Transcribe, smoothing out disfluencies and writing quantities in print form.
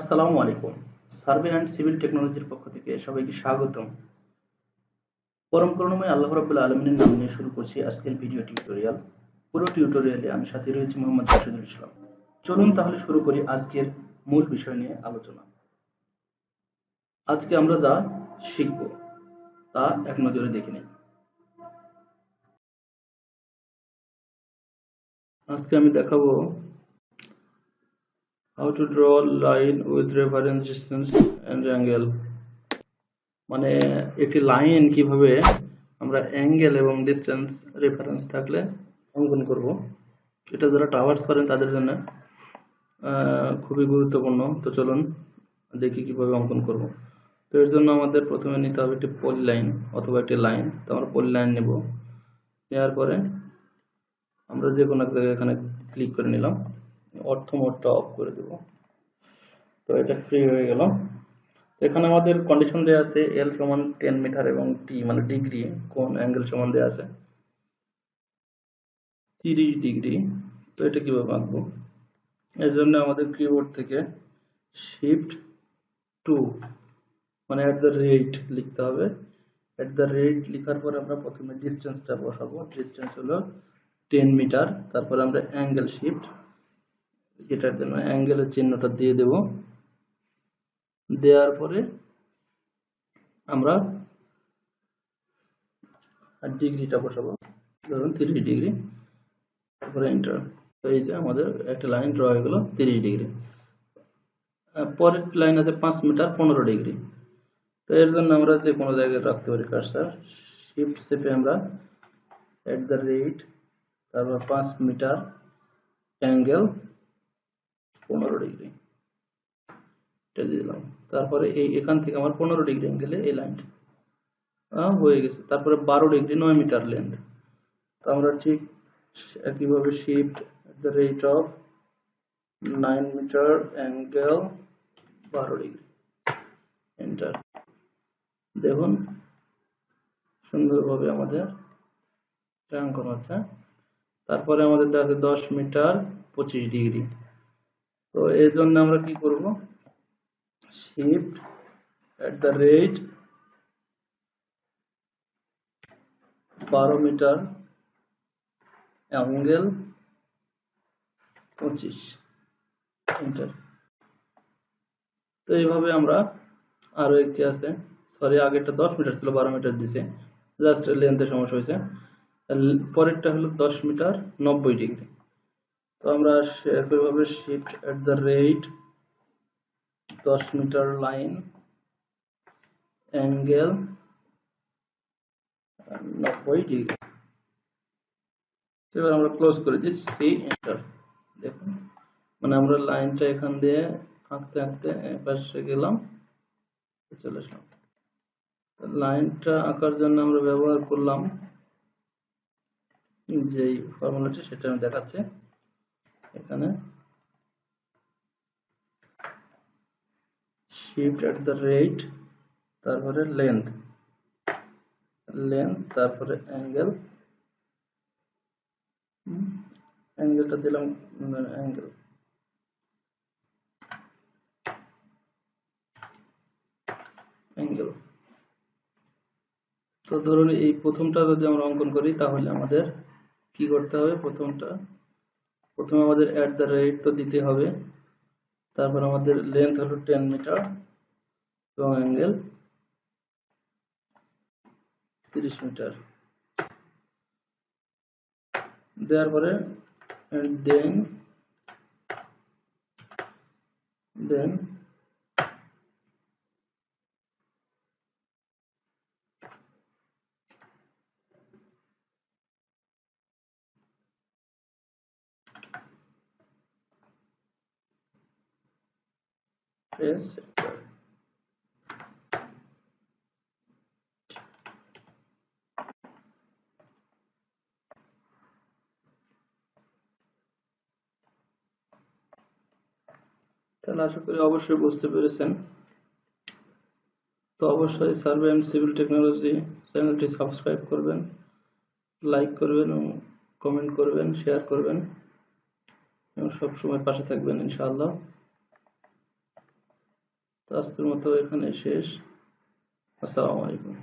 আসসালামু আলাইকুম। Survey and civil টেকনোলজির পক্ষ থেকে সবাইকে স্বাগতম। পরম করুণাময় আল্লাহ রাব্বুল আলামিনের নাম নিয়ে শুরু করছি আজকের ভিডিও টিউটোরিয়াল। পুরো টিউটোরিয়ালে আমি সাথে রয়েছি মোহাম্মদ রাশিদুল ইসলাম। চলুন তাহলে শুরু করি আজকের মূল বিষয় নিয়ে আলোচনা। আজকে আমরা যা শিখব তা এক নজরে দেখে নিই। আজকে আমি দেখাবো how to draw line with reference distance and angle। মানে একটি লাইন কিভাবে আমরা অ্যাঙ্গেল এবং ডিস্টেন্স রেফারেন্স থাকলে অঙ্কন করব, এটা যারা ট্রাভার্স করেন তাদের জন্য খুবই গুরুত্বপূর্ণ। তো চলুন দেখি কিভাবে অঙ্কন করব। তো এর জন্য আমাদের প্রথমে নিতে হবে একটি পলি লাইন অথবা একটি লাইন। তো আমরা পলি লাইন নেব, নেওয়ার পরে আমরা যে কোনো এক জায়গায় এখানে ক্লিক করে নিলাম, অর্থ মোডটা অফ করে দেব। তো এটা ফ্রি হয়ে গেল। এখানে আমাদের কন্ডিশন দেওয়া আছে এল সমান 10 মিটার এবং টি মানে ডিগ্রি কোণ অ্যাঙ্গেল সমান দেওয়া আছে 30 ডিগ্রি। তো এটা কিভাবে আঁকবো? এর জন্য আমাদের কিবোর্ড থেকে শিফট 2 মানে এট দ্য রেট লিখতে হবে। এট দ্য রেট লেখার পরে আমরা প্রথমে ডিস্টেন্সটা বসাবো। ডিস্টেন্স হলো 10 মিটার। তারপরে আমরা অ্যাঙ্গেল শিফট, এটার জন্য অ্যাঙ্গেলের চিহ্নটা দিয়ে দেব। দেওয়ার পরে আমরা ডিগ্রিটা বসাবো, ধরুন 30 ডিগ্রি, তারপরে এন্টার। তো এই যে আমাদের একটা লাইন ড্র হয়ে গেল 30 ডিগ্রি। পরের লাইন আছে 5 মিটার 15 ডিগ্রি। তো এর জন্য আমরা যে কোনো জায়গায় রাখতে পারি কার্সার, শিফট চেপে আমরা এট দ্য রেট, তারপর 5 মিটার অ্যাঙ্গেল 15 ডিগ্রি এটা দিয়ে দিলাম। তারপরে এখান থেকে আমার 15 ডিগ্রি অ্যাঙ্গেলে এই লাইনটা হয়ে গেছে। তারপরে 12 ডিগ্রি 9 মিটার লেন্থ। তো আমরা ঠিক একইভাবে shift at the rate of 9 metre angle 12 degree enter. দেখুন সুন্দরভাবে আমাদের অঙ্কন হচ্ছে। তারপরে আমাদের দেওয়া আছে 10 মিটার 25 ডিগ্রি। তো এই জন্য আমরা কি করব, shift at the rate 12 metre angle 25 enter. তো এইভাবে আমরা আরো একটি আছে, সরি আগেরটা 10 মিটার ছিল 12 মিটার দিছে, জাস্ট লেন্থের সমস্যা হয়েছে। পরেরটা হলো 10 মিটার 90 ডিগ্রি। তো আমরা একইভাবে shift at the rate 10 metre line angle 90 degree. এবার আমরা ক্লোজ করে দিই, সি এন্টার। দেখুন মানে আমরা লাইনটা এখান দিয়ে আঁকতে আঁকতে এপাশে গেলাম, চলে আসলাম। লাইনটা আঁকার জন্য আমরা ব্যবহার করলাম যেই ফর্মুলাটি, সেটা আমি দেখাচ্ছি এখানে। শিফট এট দ্য রেট, তারপরে লেন্থ, তারপরে অ্যাঙ্গেল, অ্যাঙ্গেলটা দিলাম অ্যাঙ্গেল তো ধরুন এই প্রথমটা যদি আমরা অঙ্কন করি তাহলে আমাদের কি করতে হবে, প্রথমে আমাদের এট দ্য রেট তো দিতে হবে, তারপর আমাদের লেন্থ হলো 10 মিটার এবং অ্যাঙ্গেল 30 মিটার দেওয়ার পরে দেন প্রেস। তাহলে আশা করি অবশ্যই বুঝতে পেরেছেন। তো অবশ্যই সার্ভে অ্যান্ড সিভিল টেকনোলজি চ্যানেলটি সাবস্ক্রাইব করবেন, লাইক করবেন এবং কমেন্ট করবেন, শেয়ার করবেন এবং সবসময় পাশে থাকবেন ইনশাআল্লাহ। তো আজকের মতো এখানে শেষ। আসসালামু আলাইকুম।